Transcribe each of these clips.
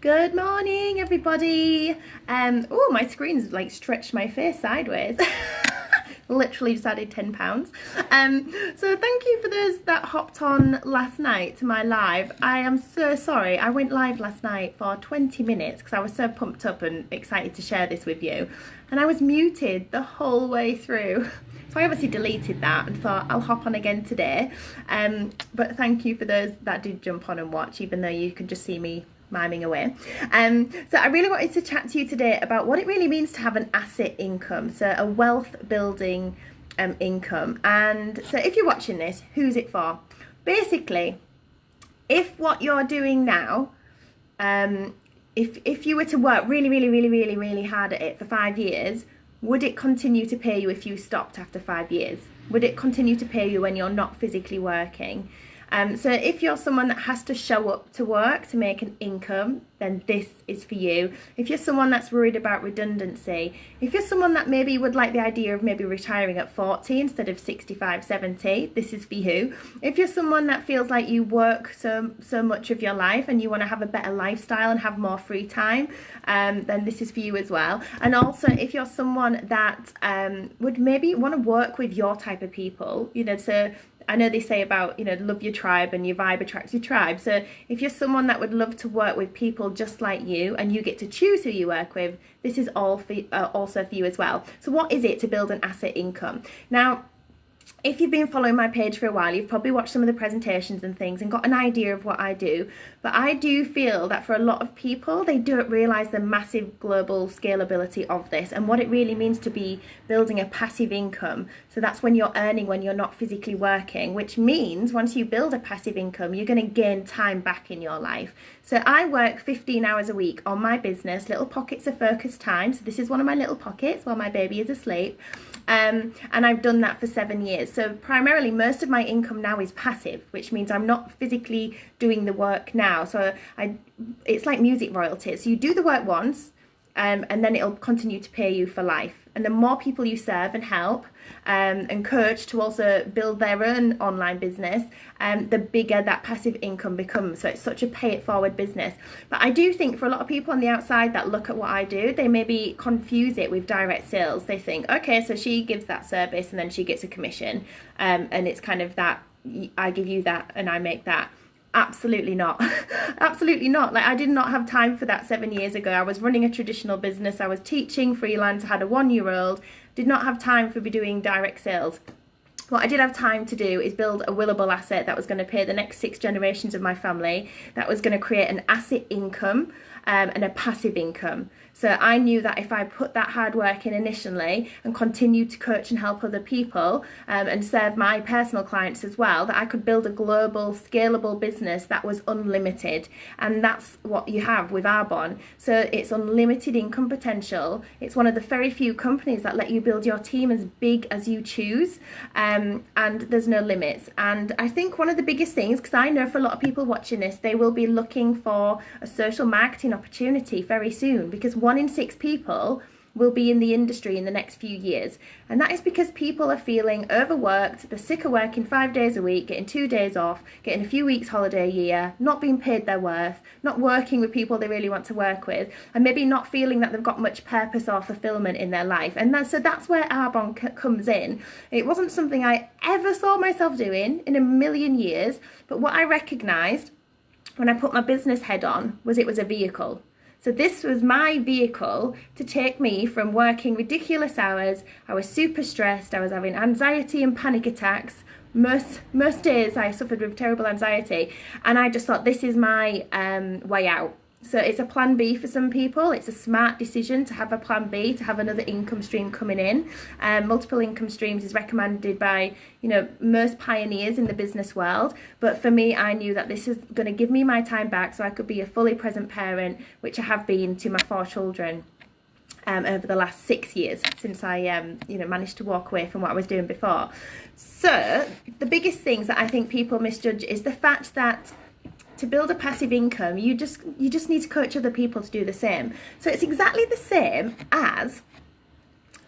Good morning, everybody. Oh, my screen's like stretched my face sideways. Literally just added £10. So thank you for those that hopped on last night to my live. I am so sorry. I went live last night for 20 minutes because I was so pumped up and excited to share this with you. And I was muted the whole way through. So I obviously deleted that and thought I'll hop on again today. But thank you for those that did jump on and watch, even though you could just see me miming away. So I really wanted to chat to you today about what it really means to have an asset income, so a wealth building income. And so if you're watching this, who's it for? Basically, if what you're doing now, if you were to work really hard at it for 5 years, would it continue to pay you if you stopped after 5 years? Would it continue to pay you when you're not physically working? So if you're someone that has to show up to work to make an income, then this is for you. If you're someone that's worried about redundancy, if you're someone that maybe would like the idea of maybe retiring at 40 instead of 65, 70, this is for you. If you're someone that feels like you work so much of your life and you want to have a better lifestyle and have more free time, then this is for you as well. And also if you're someone that would maybe want to work with your type of people, you know, so I know they say about, you know, love your tribe and your vibe attracts your tribe. So if you're someone that would love to work with people just like you and you get to choose who you work with, this is all for, also for you as well. So what is it to build an asset income? Now, if you've been following my page for a while, you've probably watched some of the presentations and things and got an idea of what I do. But I do feel that for a lot of people, they don't realise the massive global scalability of this and what it really means to be building a passive income. So that's when you're earning when you're not physically working, which means once you build a passive income, you're going to gain time back in your life. So I work 15 hours a week on my business, little pockets of focused time. So this is one of my little pockets while my baby is asleep. And I've done that for 7 years. So primarily most of my income now is passive, which means I'm not physically doing the work now. So it's like music royalties. So you do the work once, and then it'll continue to pay you for life. And the more people you serve and help and coach to also build their own online business, the bigger that passive income becomes. So it's such a pay it forward business. But I do think for a lot of people on the outside that look at what I do, they maybe confuse it with direct sales. They think, okay, so she gives that service and then she gets a commission, and it's kind of that, I give you that and I make that. Absolutely not. Absolutely not. Like, I did not have time for that 7 years ago. I was running a traditional business. I was teaching freelance. I had a 1-year-old. Did not have time for be doing direct sales. What I did have time to do is build a willable asset that was going to pay the next 6 generations of my family, that was going to create an asset income and a passive income. So I knew that if I put that hard work in initially and continued to coach and help other people and serve my personal clients as well, that I could build a global, scalable business that was unlimited. And that's what you have with Arbonne. So it's unlimited income potential. It's one of the very few companies that let you build your team as big as you choose. And there's no limits. And I think one of the biggest things, because I know for a lot of people watching this, they will be looking for a social marketing opportunity very soon, because 1 in 6 people will be in the industry in the next few years. And that is because people are feeling overworked, they're sick of working 5 days a week, getting 2 days off, getting a few weeks holiday a year, not being paid their worth, not working with people they really want to work with, and maybe not feeling that they've got much purpose or fulfillment in their life. And so that's where Arbonne comes in. It wasn't something I ever saw myself doing in a million years, but what I recognised when I put my business head on was it was a vehicle. So this was my vehicle to take me from working ridiculous hours. I was super stressed. I was having anxiety and panic attacks. Most days I suffered with terrible anxiety. And I just thought, this is my way out. So it's a plan B for some people. It's a smart decision to have a plan B, to have another income stream coming in. Multiple income streams is recommended by, you know, most pioneers in the business world. But for me, I knew that this is going to give me my time back so I could be a fully present parent, which I have been to my 4 children over the last 6 years since I managed to walk away from what I was doing before. So the biggest things that I think people misjudge is the fact that to build a passive income, you just need to coach other people to do the same. So it's exactly the same as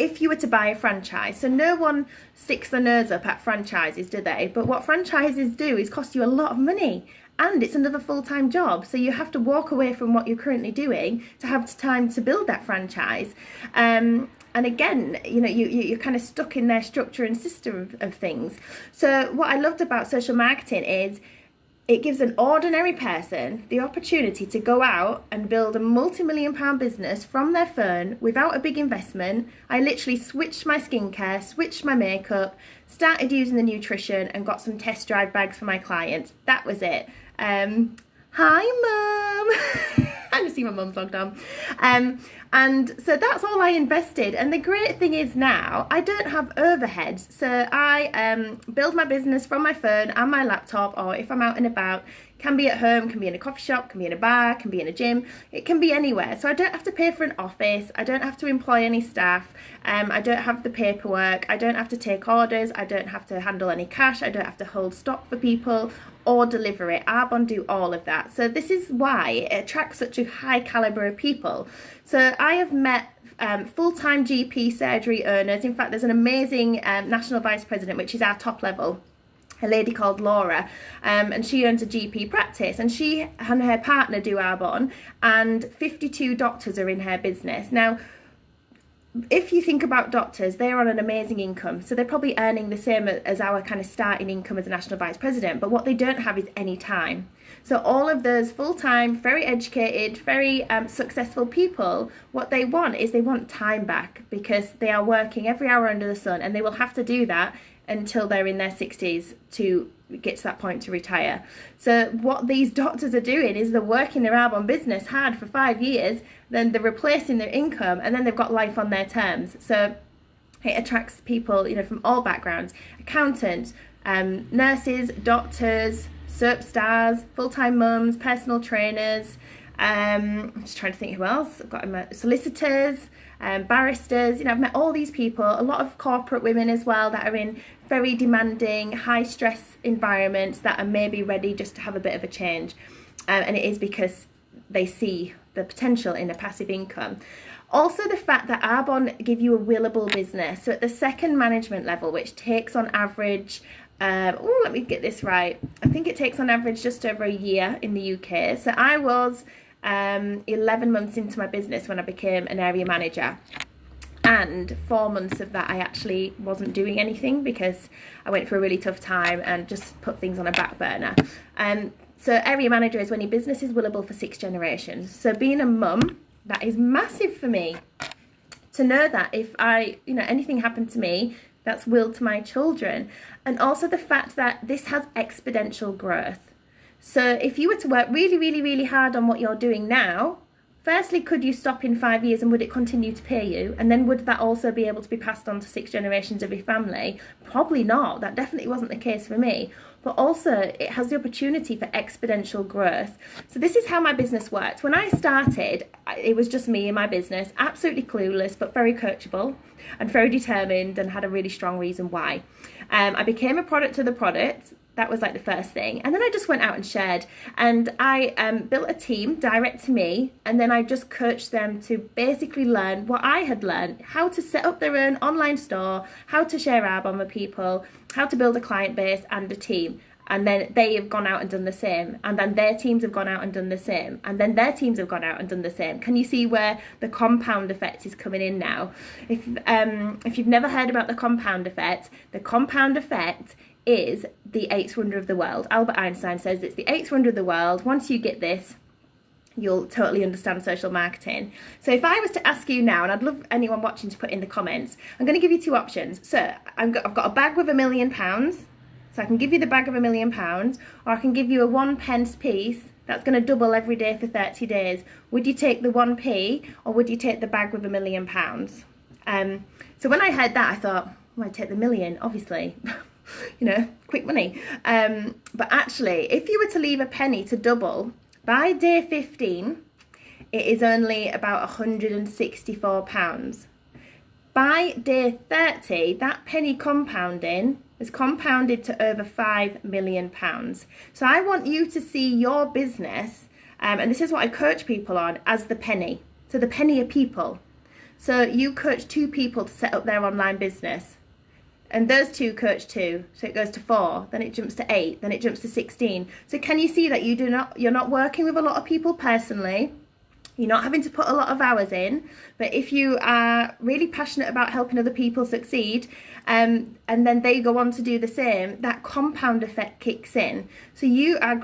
if you were to buy a franchise. So no one sticks their nose up at franchises, do they? But what franchises do is cost you a lot of money. and it's another full-time job. So you have to walk away from what you're currently doing to have time to build that franchise. And again, you know, you're kind of stuck in their structure and system of things. So what I loved about social marketing is it gives an ordinary person the opportunity to go out and build a multi-million-pound business from their phone without a big investment. I literally switched my skincare, switched my makeup, started using the nutrition, and got some test drive bags for my clients. That was it. Hi, Mum. I can see my mum's logged on. And so that's all I invested. And the great thing is now I don't have overheads. So I build my business from my phone and my laptop, or if I'm out and about, can be at home, can be in a coffee shop, can be in a bar, can be in a gym. It can be anywhere. So I don't have to pay for an office. I don't have to employ any staff. I don't have the paperwork. I don't have to take orders. I don't have to handle any cash. I don't have to hold stock for people or deliver it. Arbonne do all of that. So this is why it attracts such a high caliber of people. So I have met full-time GP surgery owners. In fact, there's an amazing national vice president, which is our top level, a lady called Laura, and she owns a GP practice, and she and her partner do Arbonne, and 52 doctors are in her business. Now, if you think about doctors, they're on an amazing income, so they're probably earning the same as our kind of starting income as a national vice president, but what they don't have is any time. So all of those full-time, very educated, very successful people, what they want is they want time back, because they are working every hour under the sun, and they will have to do that until they're in their 60s to get to that point to retire. So what these doctors are doing is they're working their Arbonne business hard for 5 years, then they're replacing their income, and then they've got life on their terms. So it attracts people, you know, from all backgrounds: accountants, nurses, doctors, soap stars, full-time mums, personal trainers. I'm just trying to think who else. I've got solicitors, barristers. You know, I've met all these people, a lot of corporate women as well that are in very demanding, high stress environments that are maybe ready just to have a bit of a change. And it is because they see the potential in a passive income. Also, the fact that Arbonne give you a willable business. So at the second management level, which takes on average, let me get this right. I think it takes on average just over a year in the UK. So I was 11 months into my business when I became an area manager. And 4 months of that I actually wasn't doing anything because I went through a really tough time and just put things on a back burner. So area manager is when your business is willable for 6 generations. So being a mum, that is massive for me. To know that if anything happened to me, that's willed to my children. And also the fact that this has exponential growth. So if you were to work really, really, really hard on what you're doing now, firstly, could you stop in 5 years and would it continue to pay you? And then would that also be able to be passed on to 6 generations of your family? Probably not. That definitely wasn't the case for me. But also, it has the opportunity for exponential growth. So this is how my business worked. When I started, it was just me and my business, absolutely clueless, but very coachable and very determined, and had a really strong reason why. I became a product of the product. That was like the first thing. And then I just went out and shared, and I built a team direct to me, and then I just coached them to basically learn what I had learned: how to set up their own online store, how to share Arbonne with people, how to build a client base and a team. And then they have gone out and done the same, and then their teams have gone out and done the same, and then their teams have gone out and done the same. Can you see where the compound effect is coming in now? If you've never heard about the compound effect is the 8th wonder of the world. Albert Einstein says it's the 8th wonder of the world. Once you get this, you'll totally understand social marketing. So if I was to ask you now, and I'd love anyone watching to put in the comments, I'm going to give you 2 options. So I've got a bag with £1 million, so I can give you the bag of £1 million, or I can give you a 1p piece that's going to double every day for 30 days. Would you take the 1p, or would you take the bag with £1 million? So when I heard that, I thought, well, I'd take the million, obviously. You know, quick money. But actually, if you were to leave a penny to double, by day 15, it is only about £164. By day 30, that penny compounding has compounded to over £5 million. So I want you to see your business, and this is what I coach people on, as the penny. So the penny of people. So you coach 2 people to set up their online business. And those two coach 2, so it goes to 4, then it jumps to 8, then it jumps to 16. So can you see that you're not working with a lot of people personally? You're not having to put a lot of hours in, but if you are really passionate about helping other people succeed, and then they go on to do the same, that compound effect kicks in. So you are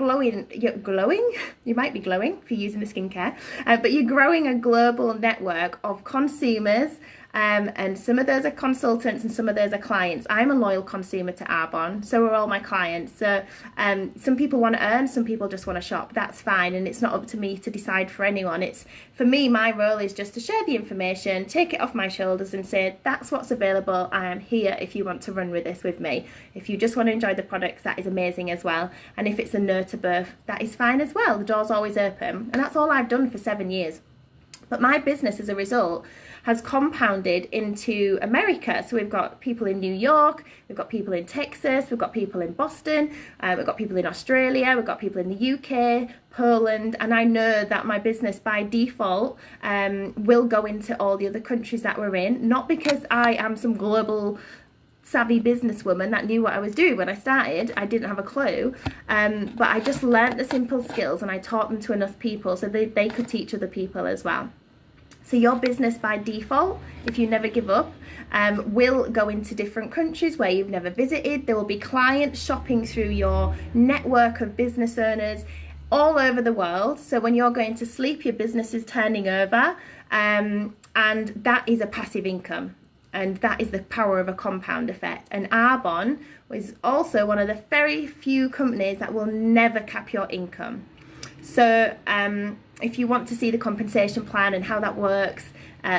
you're glowing, you might be glowing if you're using the skincare, but you're growing a global network of consumers, and some of those are consultants and some of those are clients. I'm a loyal consumer to Arbonne, so are all my clients. So some people want to earn, some people just want to shop. That's fine, and it's not up to me to decide for anyone. It's for me, my role is just to share the information, take it off my shoulders and say, that's what's available. I am here if you want to run with this with me. If you just want to enjoy the products, that is amazing as well. And if it's a no to birth, that is fine as well. The door's always open. And that's all I've done for 7 years. But my business, as a result, has compounded into America. So we've got people in New York, we've got people in Texas, we've got people in Boston, we've got people in Australia, we've got people in the UK, Poland, and I know that my business by default will go into all the other countries that we're in, not because I am some global savvy businesswoman that knew what I was doing when I started. I didn't have a clue, but I just learnt the simple skills and I taught them to enough people so they could teach other people as well. So your business by default, if you never give up, will go into different countries where you've never visited. There will be clients shopping through your network of business owners all over the world. So when you're going to sleep, your business is turning over, and that is a passive income. And that is the power of a compound effect. And Arbonne is also one of the very few companies that will never cap your income. So if you want to see the compensation plan and how that works,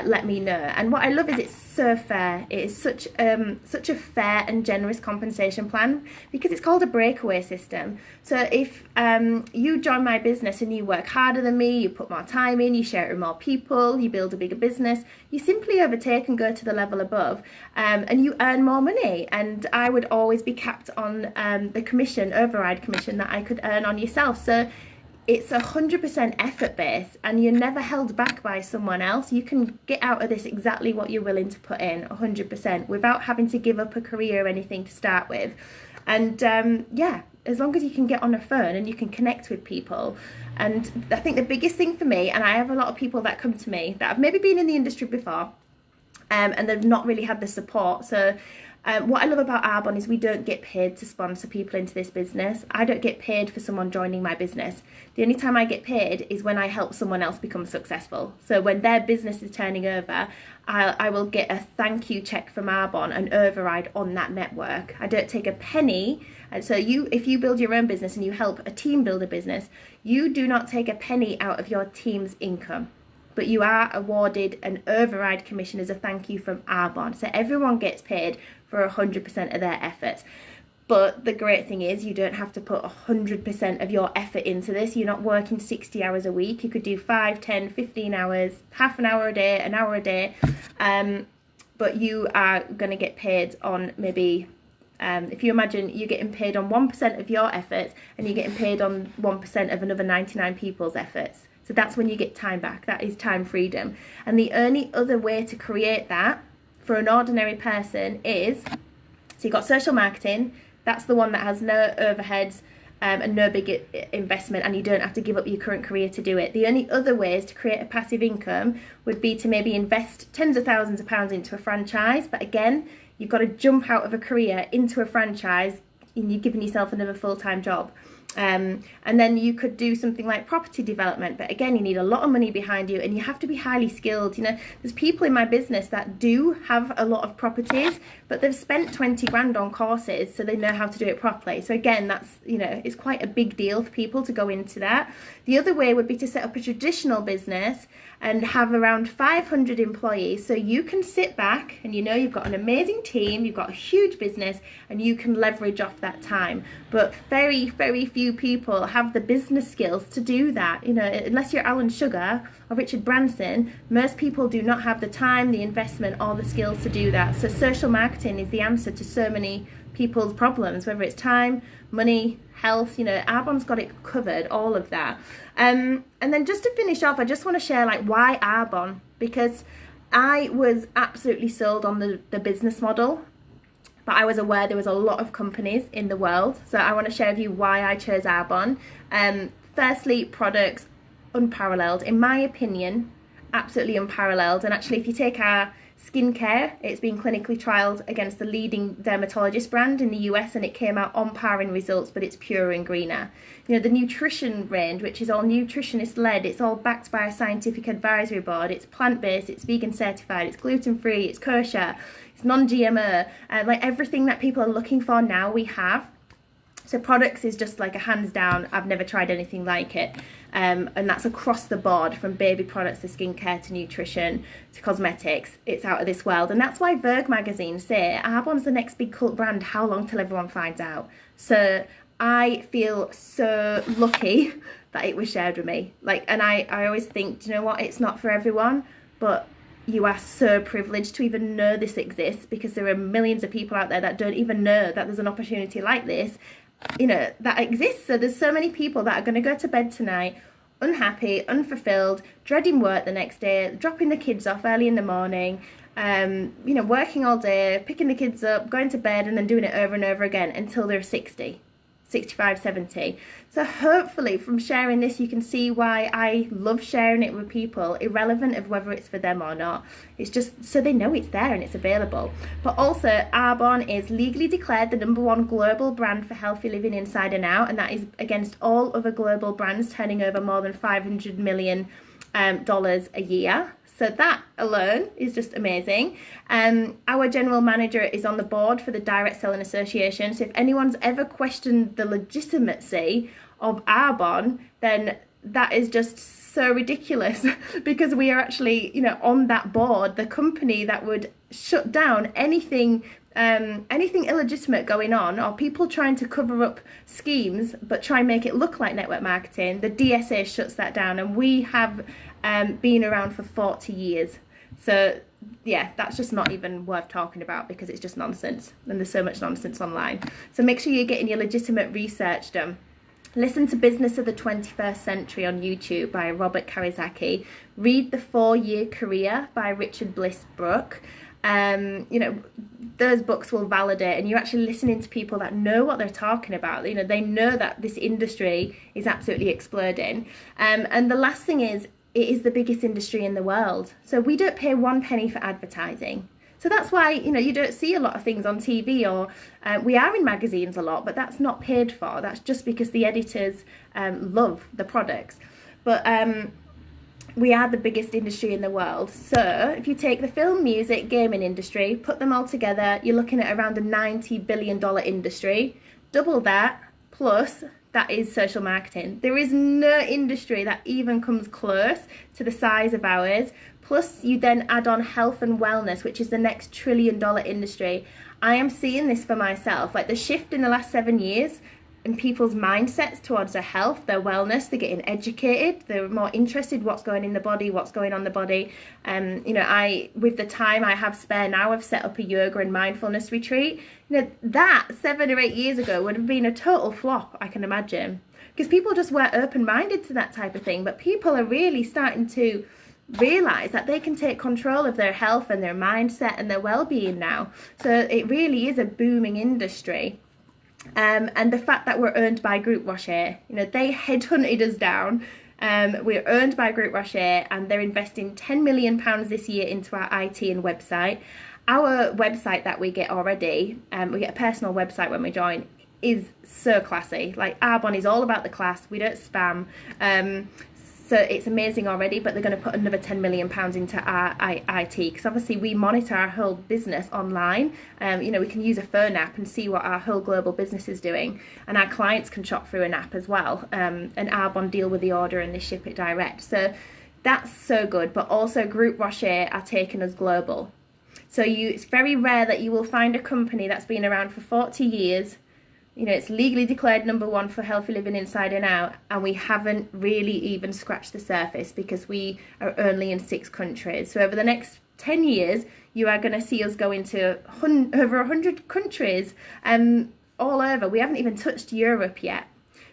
let me know. And what I love is it's so fair. It is such a fair and generous compensation plan because it's called a breakaway system. So if you join my business and you work harder than me, you put more time in, you share it with more people, you build a bigger business, you simply overtake and go to the level above, and you earn more money. And I would always be capped on the commission, override commission that I could earn on yourself. So it's 100% effort based and you're never held back by someone else. You can get out of this exactly what you're willing to put in 100% without having to give up a career or anything to start with. And yeah, as long as you can get on a phone and you can connect with people. And I think the biggest thing for me, and I have a lot of people that come to me that have maybe been in the industry before, and they've not really had the support. So what I love about Arbonne is we don't get paid to sponsor people into this business. I don't get paid for someone joining my business. The only time I get paid is when I help someone else become successful. So when their business is turning over, I will get a thank you check from Arbonne, an override on that network. I don't take a penny. And so if you build your own business and you help a team build a business, you do not take a penny out of your team's income. But you are awarded an override commission as a thank you from Arbonne. So everyone gets paid for 100% of their efforts. But the great thing is you don't have to put 100% of your effort into this. You're not working 60 hours a week. You could do 5, 10, 15 hours, half an hour a day, an hour a day. But you are going to get paid on maybe, if you imagine you're getting paid on 1% of your efforts and you're getting paid on 1% of another 99 people's efforts. So that's when you get time back. That is time freedom. And the only other way to create that for an ordinary person is, so you've got social marketing. That's the one that has no overheads and no big investment, and you don't have to give up your current career to do it. The only other ways to create a passive income would be to maybe invest tens of thousands of pounds into a franchise. But again, you've got to jump out of a career into a franchise and you're giving yourself another full-time job. And then you could do something like property development, but again, you need a lot of money behind you and you have to be highly skilled. You know, there's people in my business that do have a lot of properties, but they've spent 20 grand on courses so they know how to do it properly. So again, that's, you know, it's quite a big deal for people to go into that. The other way would be to set up a traditional business and have around 500 employees, so you can sit back and you know you've got an amazing team, you've got a huge business, and you can leverage off that time. But very, very few people have the business skills to do that. You know, unless you're Alan Sugar or Richard Branson, most people do not have the time, the investment, or the skills to do that. So social marketing is the answer to so many people's problems, whether it's time, money, health. You know, Arbonne's got it covered, all of that. And then just to finish off, I just want to share like why Arbonne, because I was absolutely sold on the business model, but I was aware there was a lot of companies in the world. So I want to share with you why I chose Arbonne. Firstly, products unparalleled, in my opinion, absolutely unparalleled. And actually, if you take our skincare, it's been clinically trialled against the leading dermatologist brand in the US, and it came out on par in results, but it's purer and greener. You know, the nutrition range, which is all nutritionist led, it's all backed by a scientific advisory board, it's plant-based, it's vegan certified, it's gluten-free, it's kosher, it's non-GMO, like everything that people are looking for now we have. So products is just like a hands down, I've never tried anything like it. And that's across the board, from baby products to skincare to nutrition to cosmetics. It's out of this world. And that's why Vogue magazine say Arbonne's the next big cult brand. How long till everyone finds out? So I feel so lucky that it was shared with me. Like, and I always think, do you know what? It's not for everyone, but you are so privileged to even know this exists, because there are millions of people out there that don't even know that there's an opportunity like this, you know, that exists. So there's so many people that are going to go to bed tonight unhappy, unfulfilled, dreading work the next day, dropping the kids off early in the morning, you know, working all day, picking the kids up, going to bed, and then doing it over and over again until they're 60, 65, 70. So hopefully from sharing this, you can see why I love sharing it with people, irrelevant of whether it's for them or not. It's just so they know it's there and it's available. But also, Arbonne is legally declared the #1 global brand for healthy living inside and out, and that is against all other global brands turning over more than $500 million a year. So that alone is just amazing. Our general manager is on the board for the Direct Selling Association. So if anyone's ever questioned the legitimacy of Arbonne, then that is just so ridiculous, because we are actually, you know, on that board, the company that would shut down anything illegitimate going on, or people trying to cover up schemes but try and make it look like network marketing. The DSA shuts that down, and we have been around for 40 years. So yeah, that's just not even worth talking about, because it's just nonsense, and there's so much nonsense online. So make sure you're getting your legitimate research done. Listen to Business of the 21st Century on YouTube by Robert Kiyosaki. Read The 4-Year Career by Richard Bliss Brooke. You know, those books will validate, and you're actually listening to people that know what they're talking about. You know, they know that this industry is absolutely exploding. And the last thing is, it is the biggest industry in the world. So we don't pay 1 penny for advertising. So that's why, you know, you don't see a lot of things on TV, or we are in magazines a lot, but that's not paid for. That's just because the editors love the products. But we are the biggest industry in the world. So if you take the film, music, gaming industry, put them all together, you're looking at around a $90 billion industry. Double that, plus that is social marketing. There is no industry that even comes close to the size of ours. Plus you then add on health and wellness, which is the next $1 trillion industry. I am seeing this for myself, like the shift in the last 7 years in people's mindsets towards their health, their wellness. They're getting educated, they're more interested what's going in the body, what's going on the body. You know, with the time I have spare now, I've set up a yoga and mindfulness retreat. You know, that 7 or 8 years ago would have been a total flop, I can imagine, because people just weren't open-minded to that type of thing. But people are really starting to realize that they can take control of their health and their mindset and their well-being now. So it really is a booming industry. And the fact that we're owned by Groupe Rocher, you know, they headhunted us down. We're owned by Groupe Rocher, and they're investing £10 million this year into our IT and website. Our website that we get already, we get a personal website when we join, is so classy. Like, Arbonne is all about the class. We don't spam. So it's amazing already, but they're going to put another £10 million into our IT, because obviously we monitor our whole business online. You know, we can use a phone app and see what our whole global business is doing, and our clients can shop through an app as well. And Arbonne deal with the order and they ship it direct. So that's so good. But also Groupe Rocher are taking us global. So it's very rare that you will find a company that's been around for 40 years. You know, it's legally declared #1 for healthy living inside and out, and we haven't really even scratched the surface, because we are only in 6 countries. So over the next 10 years, you are going to see us go into over 100 countries all over. We haven't even touched Europe yet.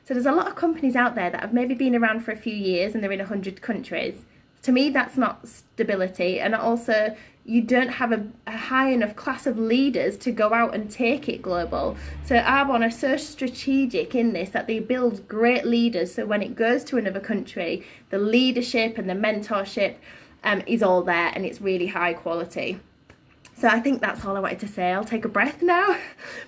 So there's a lot of companies out there that have maybe been around for a few years and they're in 100 countries. To me, that's not stability. And also, you don't have a high enough class of leaders to go out and take it global. So Arbonne are so strategic in this that they build great leaders, so when it goes to another country, the leadership and the mentorship is all there, and it's really high quality. So I think that's all I wanted to say. I'll take a breath now.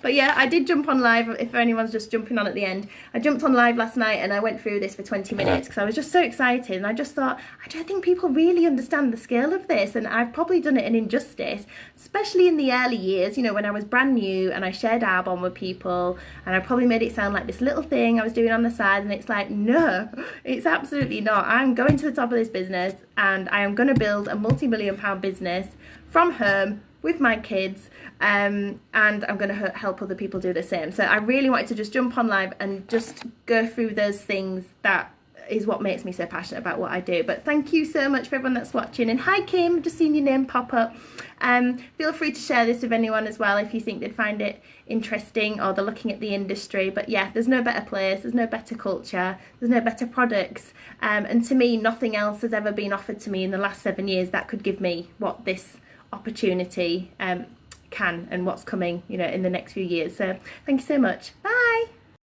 But yeah, I did jump on live, if anyone's just jumping on at the end. I jumped on live last night and I went through this for 20 minutes because I was just so excited, and I just thought, I don't think people really understand the scale of this, and I've probably done it an injustice, especially in the early years, you know, when I was brand new and I shared Arbonne with people, and I probably made it sound like this little thing I was doing on the side, and it's like, no, it's absolutely not. I'm going to the top of this business, and I am going to build a multi-million-pound business from home with my kids, and I'm going to help other people do the same. So I really wanted to just jump on live and just go through those things. That is what makes me so passionate about what I do. But thank you so much for everyone that's watching, and hi Kim, just seen your name pop up. Feel free to share this with anyone as well if you think they'd find it interesting or they're looking at the industry. But yeah, there's no better place, there's no better culture, there's no better products, and to me nothing else has ever been offered to me in the last 7 years that could give me what this opportunity can, and what's coming, you know, in the next few years. So thank you so much. Bye.